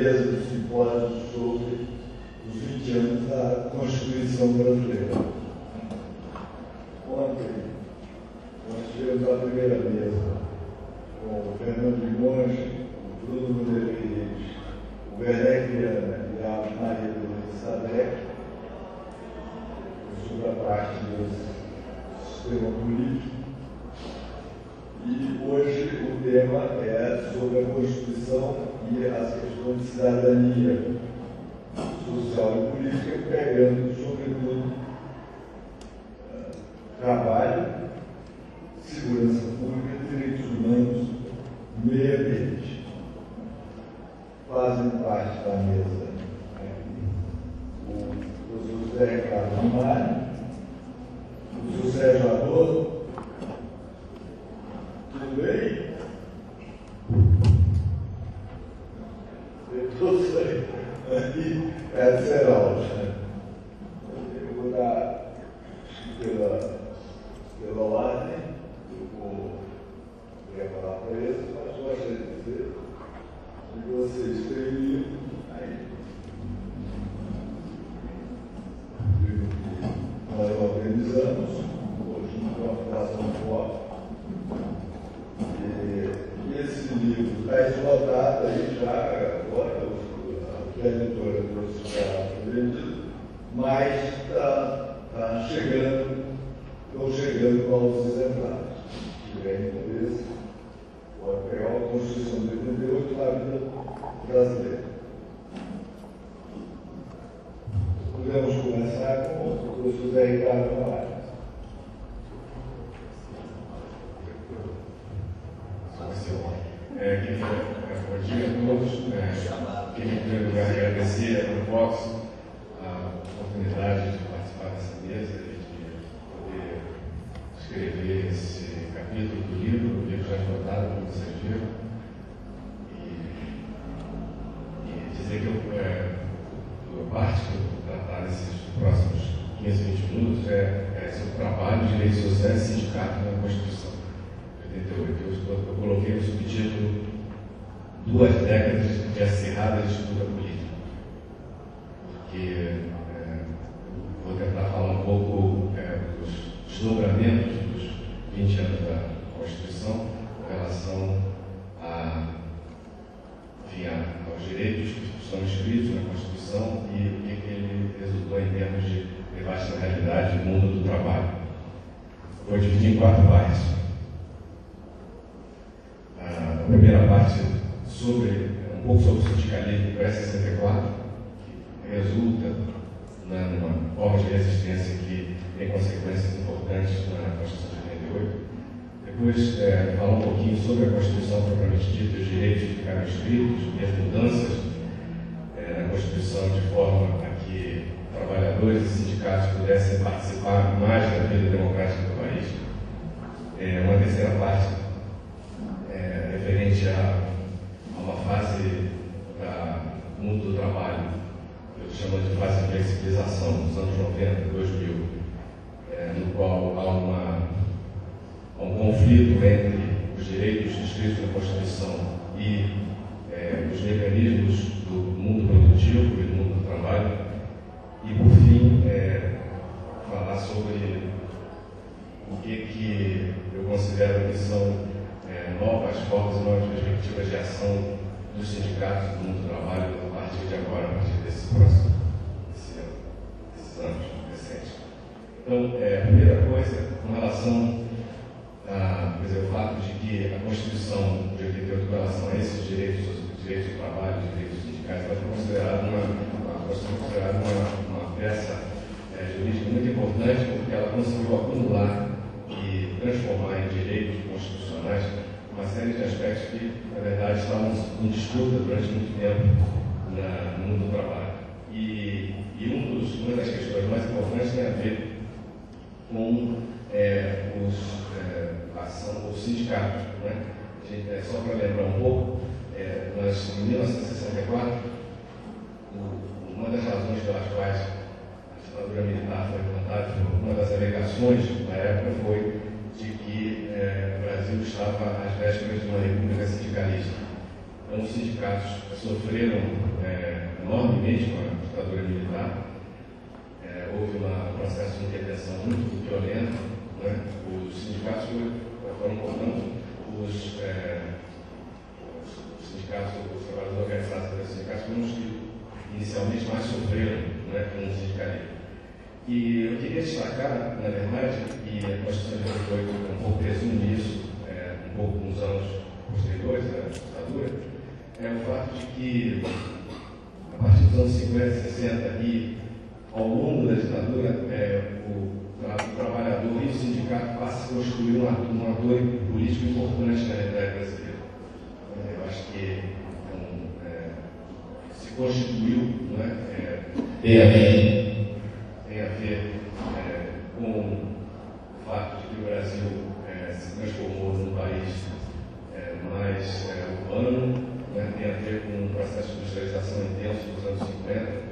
mesa do simpósio sobre os 20 anos da Constituição brasileira. Ontem, nós tivemos a primeira mesa com o Fernando Limonge, o Bruno Mundeires, o Werner Viana e a Maria Luísa Sadek, sobre a parte do sistema político. E hoje o tema é sobre a Constituição e as questões de cidadania social e política, pegando, sobretudo, trabalho, segurança pública, direitos humanos, meio ambiente. Fazem parte da mesa o professor José Ricardo Ramalho, o professor Sérgio Adorno. Tudo bem? Todos aí. É de Serol. Eu vou dar pela ordem, eu vou preparar para eles, mas gostaria de dizer que vocês têm lido aí. Nós organizamos, hoje, uma fundação forte. E esse livro está esgotado aí já agora, a editora trouxe já vendido, mas está chegando, estão chegando novos exemplares. Se tiver interesse, pode pegar a Constituição de 88 na vida brasileira. Podemos começar com o professor José Ricardo Ramalho. Bom dia a todos. Queria, em primeiro lugar, agradecer a Provox a oportunidade de participar dessa mesa e de poder escrever esse capítulo do livro. O livro já esgotado, como vocês viram. E dizer que eu parte de tratar nesses próximos 15, 20 minutos sobre o trabalho, direitos sociais e sindicatos na Constituição de 88. Eu coloquei no subtítulo 2 décadas de acirrada disputa política, porque vou tentar falar um pouco dos desdobramentos dos 20 anos da Constituição com relação aos direitos que são inscritos na Constituição e o que ele resultou em termos de debate na realidade do mundo do trabalho. Vou dividir em 4 partes. A primeira parte um pouco sobre o sindicalismo pré-64, que resulta numa forma de resistência que tem consequências importantes na Constituição de 88. Depois, falar um pouquinho sobre a Constituição propriamente dita, os direitos que ficaram escritos e as mudanças na Constituição de forma a que trabalhadores e sindicatos pudessem participar mais da vida democrática do país. Uma terceira parte referente a uma fase do mundo do trabalho, eu chamo de fase de flexibilização, nos anos 90, 2000, no qual há um conflito entre os direitos inscritos na Constituição e os mecanismos do mundo produtivo e do mundo do trabalho, e, por fim, falar sobre o que eu considero que são novas formas e novas perspectivas de ação dos sindicatos do mundo do trabalho a partir de agora, a partir desses anos recentes. Então, a primeira coisa, com relação ao fato de que a Constituição de 88, com relação a esses direitos do trabalho, direitos sindicais, ela foi considerada uma peça jurídica muito importante, porque ela conseguiu acumular e transformar em direitos constitucionais uma série de aspectos que, na verdade, estavam em disputa durante muito tempo no mundo do trabalho. E uma das questões mais importantes tem a ver com os sindicatos. Né? Só para lembrar um pouco, em 1964, uma das razões pelas quais a ditadura militar foi implantada, uma das alegações na época foi de que o Brasil estava às vésperas de uma república sindicalista. Então, os sindicatos sofreram principalmente com a ditadura militar. Houve um processo de intervenção muito violento, né? Os sindicatos foram portanto os trabalhadores organizados pelos sindicatos foram os que inicialmente mais sofreram, né, com o sindicalismo. E eu queria destacar, na verdade, e a Constituição de 88 um pouco presume isso, um pouco nos anos posteriores à ditadura, o fato de que, a partir dos anos 50, 60 e ao longo da ditadura, o trabalhador e o sindicato passam a constituir um ator político importante na realidade brasileira. Eu acho que se constituiu, não é? Tem a ver com o fato de que o Brasil se transformou num país mais urbano, né? Tem a ver com um processo de industrialização intenso dos anos 50,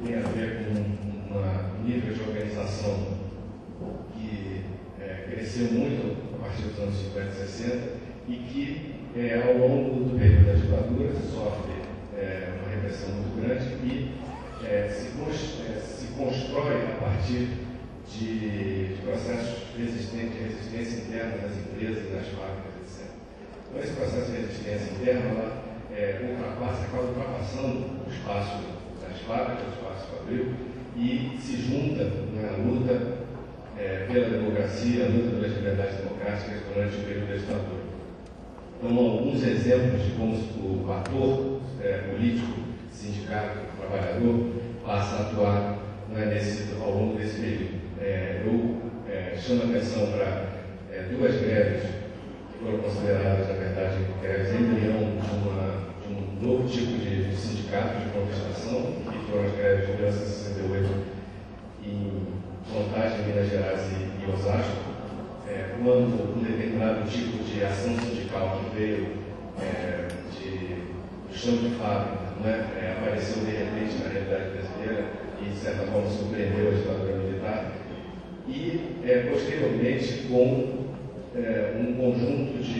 tem a ver com um nível de organização que cresceu muito a partir dos anos 50 e 60 e que, ao longo do período da ditadura, sofre uma repressão muito grande e se constrói a partir de processos de resistência interna das empresas, das fábricas, etc. Então, esse processo de resistência interna acaba ultrapassando o espaço das fábricas, o espaço fabril, e se junta na luta pela democracia, a luta pelas liberdades democráticas durante o período da ditadura. Então, alguns exemplos de como o ator político, sindicato, trabalhador, passa a atuar ao longo desse período. Eu chamo a atenção para duas greves que foram consideradas, na verdade, greves embrião de um novo tipo de sindicato de contestação, que foram as greves de 1968 em Contagem, Minas Gerais e Osasco, quando um determinado tipo de ação sindical que veio do chão de fábrica, né, apareceu de repente na realidade brasileira e, de certa forma, surpreendeu a ditadura militar, e, posteriormente, com um conjunto de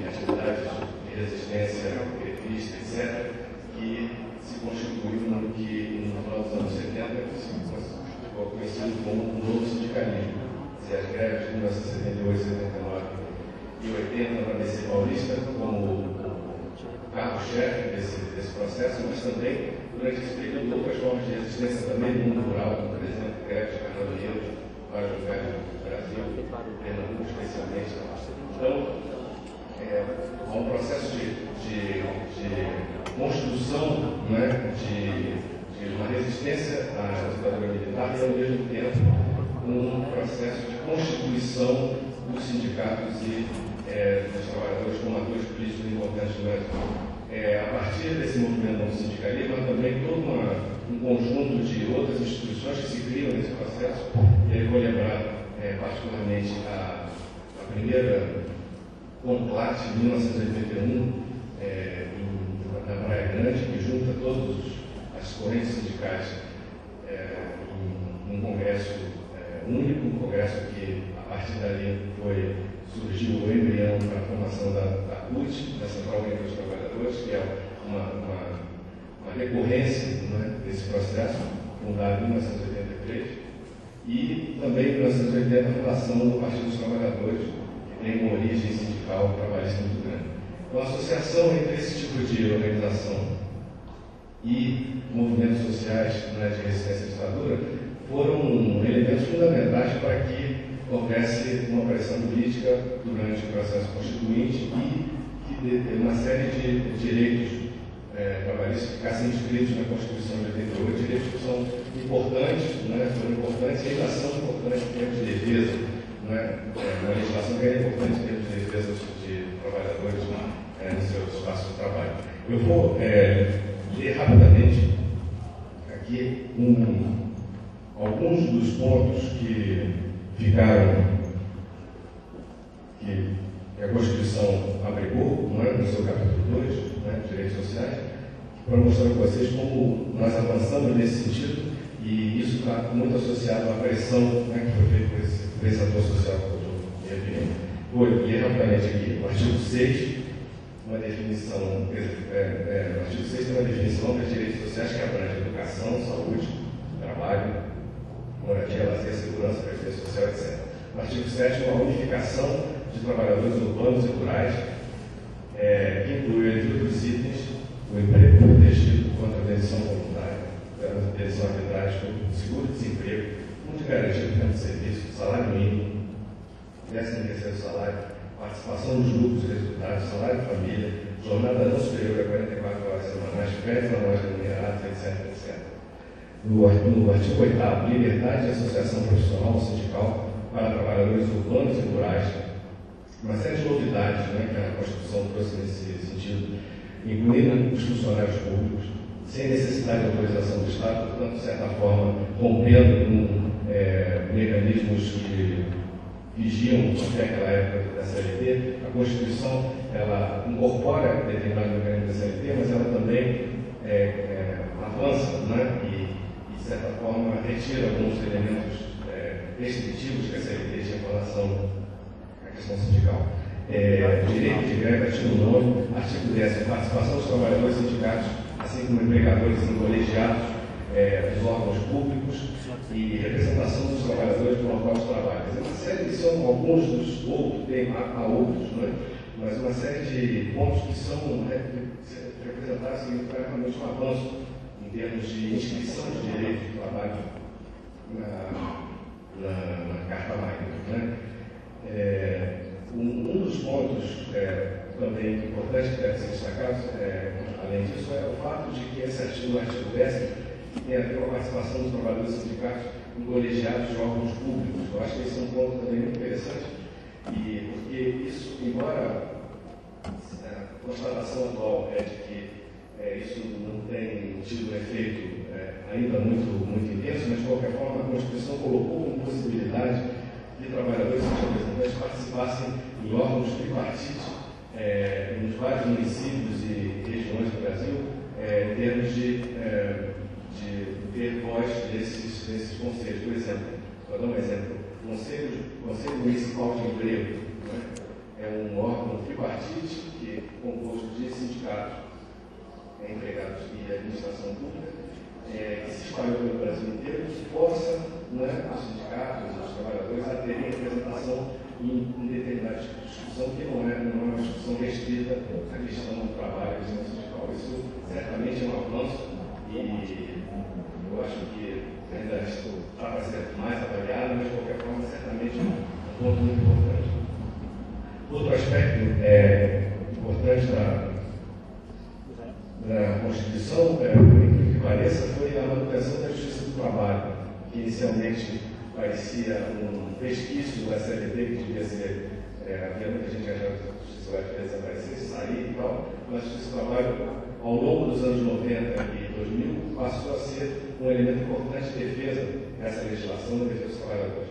atividades de resistência, grevista, etc., que se constituiu no que, no final dos anos 70, ficou conhecido como um novo sindicalismo. As greves de 1978, 79 e 80 na ABC Paulista, como carro-chefe desse processo, mas também, durante esse período, outras formas de resistência também no mundo rural, como, por exemplo, greves de caminhoneiros, vários lugares do Brasil, Pernambuco especialmente. Então, há um processo de construção, né, de uma resistência à ditadura militar e, ao mesmo tempo, um processo de constituição dos sindicatos e dos trabalhadores como atores políticos importantes do Brasil. A partir desse movimento do sindicalismo, há também todo um conjunto de outras instituições que se criam nesse processo. E aí vou lembrar particularmente a primeira Conclate, em 1981, na Praia Grande, que junta todas as correntes sindicais em um congresso único, um congresso que, a partir dali, surgiu o embrião para a formação da CUT, da Central Única dos Trabalhadores, que é uma recorrência, né, desse processo, fundado em 1983, e também em 1980 a fundação do Partido dos Trabalhadores, que tem uma origem sindical trabalhista muito grande. Então, a associação entre esse tipo de organização e movimentos sociais, né, de resistência à ditadura foram elementos fundamentais para que houvesse uma pressão política durante o processo constituinte e que uma série de direitos trabalhistas ficassem inscritos na Constituição de 88, direitos que são importantes, né, foram importantes e ainda são importantes em termos de defesa, né, uma legislação que é importante em termos de defesa de trabalhadores no seu espaço de trabalho. Eu vou ler rapidamente aqui alguns dos pontos que ficaram, que a Constituição abrigou, não é, no seu capítulo 2, né, direitos sociais, para mostrar para vocês como nós avançamos nesse sentido, e isso está muito associado à pressão, né, que foi feita por esse ator social que eu estou referindo. Vou ler rapidamente aqui o artigo 6, uma definição, o artigo 6 tem uma definição para direitos sociais que abrange educação, saúde, trabalho, moradia, lazer, segurança, previdência social, etc. O artigo 7 é uma unificação de trabalhadores urbanos e rurais, que inclui, entre outros itens, o emprego protegido contra a demissão voluntária, a demissão arbitrária, seguro-desemprego, fundo de garantia do tempo de serviço, salário mínimo, 13º salário, participação nos lucros e resultados, salário de família, jornada não superior a 44 horas semanais, férias anuais remuneradas, etc. No artigo 8º, liberdade de associação profissional ou sindical para trabalhadores urbanos e rurais. Uma série de novidades, que a Constituição trouxe nesse sentido, incluindo os funcionários públicos, sem necessidade de autorização do Estado, portanto, de certa forma, rompendo com mecanismos que vigiam até aquela época da CLT. A Constituição ela incorpora determinados mecanismos da CLT, mas ela também avança, e, de certa forma, retira alguns elementos restritivos que a CLT tinha em relação à questão sindical. Direito de greve, artigo 9, artigo 10, participação dos trabalhadores sindicatos, assim como empregadores em colegiados dos órgãos públicos e representação dos trabalhadores no local de trabalho. Uma série, são alguns dos outros, há outros, mas uma série de pontos que são representados que realmente um avanço em termos de inscrição de direito de trabalho na Carta Magna. Um dos pontos também importantes que deve ser destacado, além disso, é o fato de que esse artigo 10, tem a ver com a participação dos trabalhadores sindicatos em colegiados de órgãos públicos. Eu acho que esse é um ponto também muito interessante, porque isso, embora a constatação atual é de que isso não tem tido um efeito ainda muito intenso, mas de qualquer forma a Constituição colocou como possibilidade de trabalhadores e representantes participassem em órgãos tripartites nos vários municípios e regiões do Brasil, em termos de ter voz desses conselhos. Por exemplo, vou dar um exemplo: o Conselho Municipal de Emprego é um órgão tripartite que é composto de sindicatos, empregados e administração pública, que se espalhou pelo Brasil inteiro, que força os sindicatos, os trabalhadores a terem representação em determinada discussão que não é uma discussão restrita à questão do trabalho e do sindical. Isso certamente é um avanço e eu acho que ainda está para ser mais avaliado, mas de qualquer forma certamente é um ponto muito importante. Outro aspecto importante da Constituição, por incrível que pareça, foi a manutenção da justiça do trabalho, que inicialmente parecia um resquício da CLT, que devia ser, havia muita gente que achava que a justiça vai desaparecer, sair e tal, mas a justiça do trabalho, ao longo dos anos 90 e 2000, passou a ser um elemento importante de defesa dessa legislação, da defesa dos trabalhadores.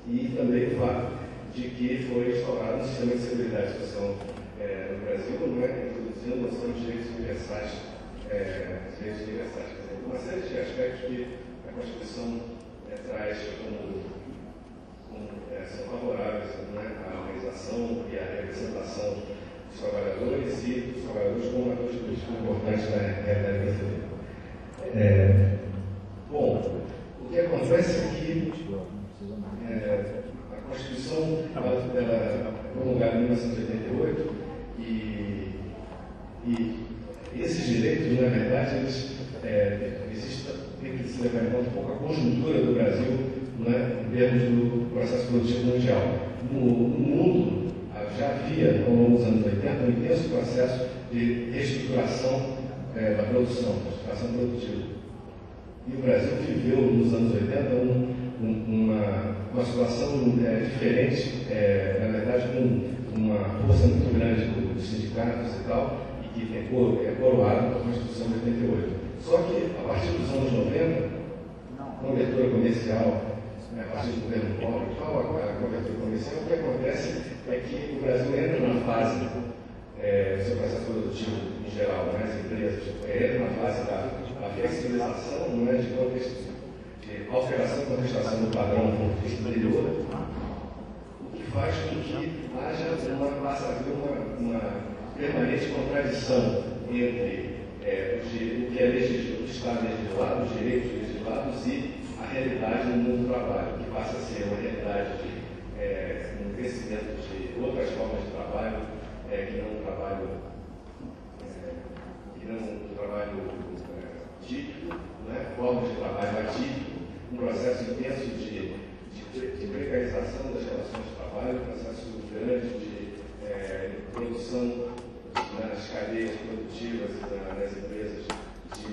E também o fato de que foi instaurado um sistema de seguridade social no Brasil, introduzindo a noção de direitos universais, quer dizer, uma série de aspectos que a Constituição traz como são favoráveis à organização e à representação dos trabalhadores e dos trabalhadores como atores políticos importantes na realidade brasileira. Bom, o que acontece é que a Constituição ela foi promulgada em 1988 e esses direitos, na verdade, eles tem que se levar em conta um pouco a conjuntura do Brasil em termos do processo produtivo mundial. No mundo, já havia, ao longo dos anos 80, um intenso processo de reestruturação da produção, reestruturação produtiva. E o Brasil viveu, nos anos 80, uma situação diferente, na verdade, com uma força muito grande dos sindicatos e tal, e que é coroado pela Constituição de 88. Só que, a partir dos anos 90, com a abertura comercial, a partir do governo Collor e tal, a cobertura comercial, o que acontece é que o Brasil entra na fase do seu processo produtivo em geral, as empresas, entra na fase da flexibilização, de alteração e contestação do padrão exterior, o que faz com que haja passe a haver uma permanente contradição entre o que está legislado, os direitos legislados e a realidade no mundo do trabalho, que passa a ser uma realidade de um crescimento de outras formas de trabalho, que não o trabalho típico, né? Formas de trabalho atípico, um processo intenso de precarização das relações de trabalho, um processo grande de produção nas cadeias produtivas e nas empresas de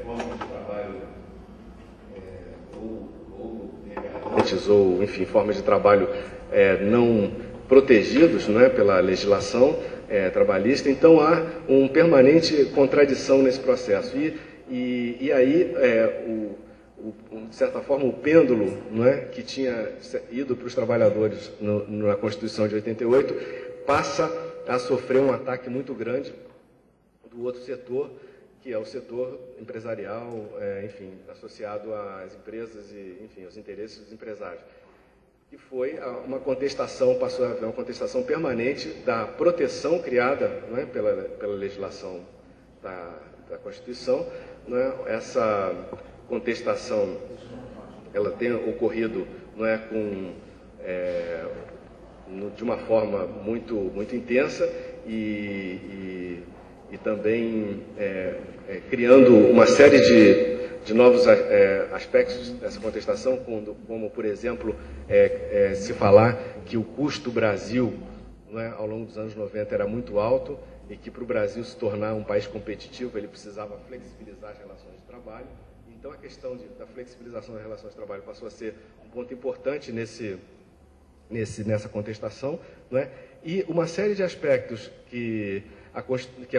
formas de trabalho ou enfim, formas de trabalho não protegidos, né, pela legislação trabalhista. Então há uma permanente contradição nesse processo. E aí, de certa forma, o pêndulo, não é, que tinha ido para os trabalhadores na Constituição de 88 passa a sofrer um ataque muito grande do outro setor, que é o setor empresarial, enfim, associado às empresas e, enfim, aos interesses dos empresários. Que foi uma contestação, passou a haver uma contestação permanente da proteção criada, não é, pela legislação da Constituição. Não é? Essa contestação ela tem ocorrido, não é, de uma forma muito intensa e também criando uma série de novos aspectos dessa contestação, como por exemplo, se falar que o custo Brasil, não é, ao longo dos anos 90 era muito alto e que para o Brasil se tornar um país competitivo ele precisava flexibilizar as relações de trabalho. Então a questão da flexibilização das relações de trabalho passou a ser um ponto importante nessa contestação, não é? E uma série de aspectos que a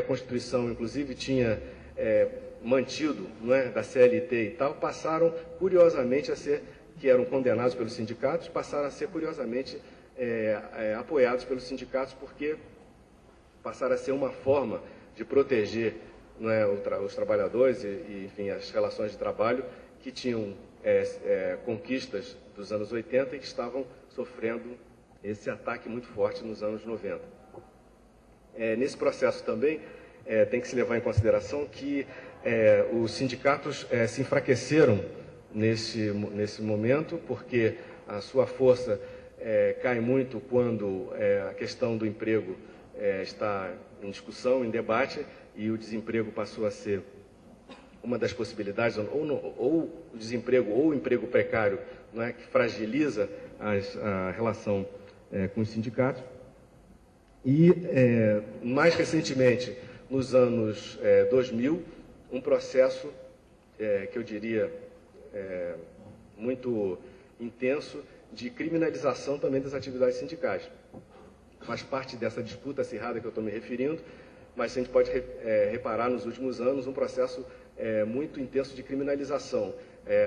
Constituição, inclusive, tinha mantido, não é, da CLT e tal, passaram, curiosamente, que eram condenados pelos sindicatos, passaram a ser, curiosamente, apoiados pelos sindicatos, porque passaram a ser uma forma de proteger, não é, os trabalhadores e, enfim, as relações de trabalho que tinham conquistas dos anos 80 e que estavam sofrendo esse ataque muito forte nos anos 90. Nesse processo também tem que se levar em consideração que os sindicatos se enfraqueceram nesse momento, porque a sua força cai muito quando a questão do emprego está em discussão, em debate, e o desemprego passou a ser uma das possibilidades, ou o desemprego ou o emprego precário, não é, que fragiliza a relação com os sindicatos. E, mais recentemente, nos anos 2000, um processo que eu diria muito intenso de criminalização também das atividades sindicais. Faz parte dessa disputa acirrada que eu estou me referindo, mas a gente pode reparar nos últimos anos um processo muito intenso de criminalização.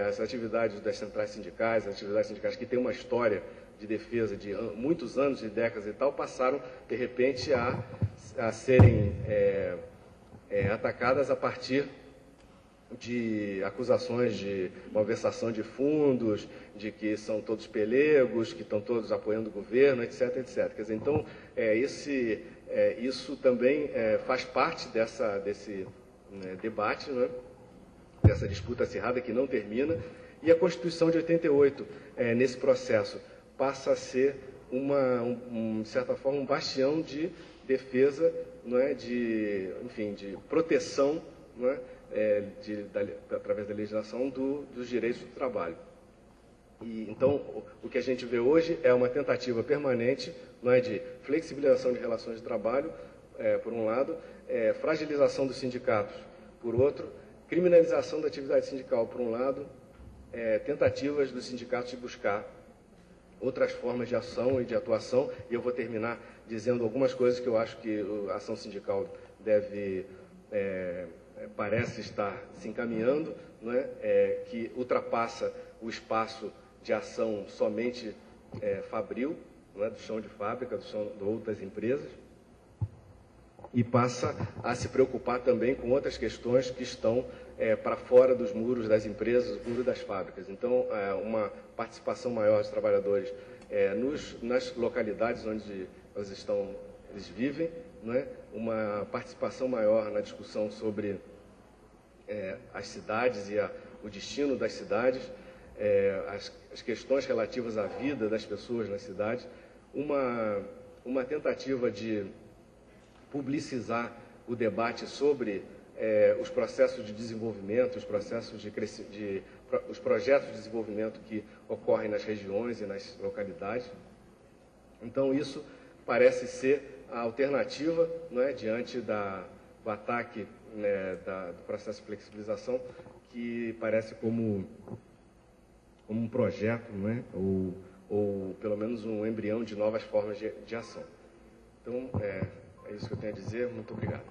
As atividades das centrais sindicais, as atividades sindicais que têm uma história de defesa de muitos anos, de décadas e tal, passaram, de repente, a serem atacadas a partir de acusações de malversação de fundos, de que são todos pelegos, que estão todos apoiando o governo, etc, etc. Quer dizer, então, isso também faz parte desse debate, né, dessa disputa acirrada que não termina, e a Constituição de 88, nesse processo, passa a ser, de certa forma, um bastião de defesa, não é, enfim, de proteção, não é, através da legislação dos direitos do trabalho. E, então, o que a gente vê hoje é uma tentativa permanente, não é, de flexibilização de relações de trabalho, por um lado, fragilização dos sindicatos, por outro, criminalização da atividade sindical, por um lado, tentativas dos sindicatos de buscar outras formas de ação e de atuação, e eu vou terminar dizendo algumas coisas que eu acho que a ação sindical parece estar se encaminhando, não é? Que ultrapassa o espaço de ação somente fabril, não é? Do chão de fábrica, do outras empresas, e passa a se preocupar também com outras questões que estão para fora dos muros das empresas, do muro das fábricas. Então, uma participação maior dos trabalhadores nas localidades onde eles vivem, não é? uma participação maior na discussão sobre as cidades e o destino das cidades, as questões relativas à vida das pessoas nas cidades, uma tentativa de publicizar o debate sobre os processos de desenvolvimento, os projetos de desenvolvimento que ocorrem nas regiões e nas localidades. Então, isso parece ser a alternativa, não é, diante do ataque, né, do processo de flexibilização, que parece como um projeto, não é, ou pelo menos um embrião de novas formas de ação. Então, é isso que eu tenho a dizer. Muito obrigado.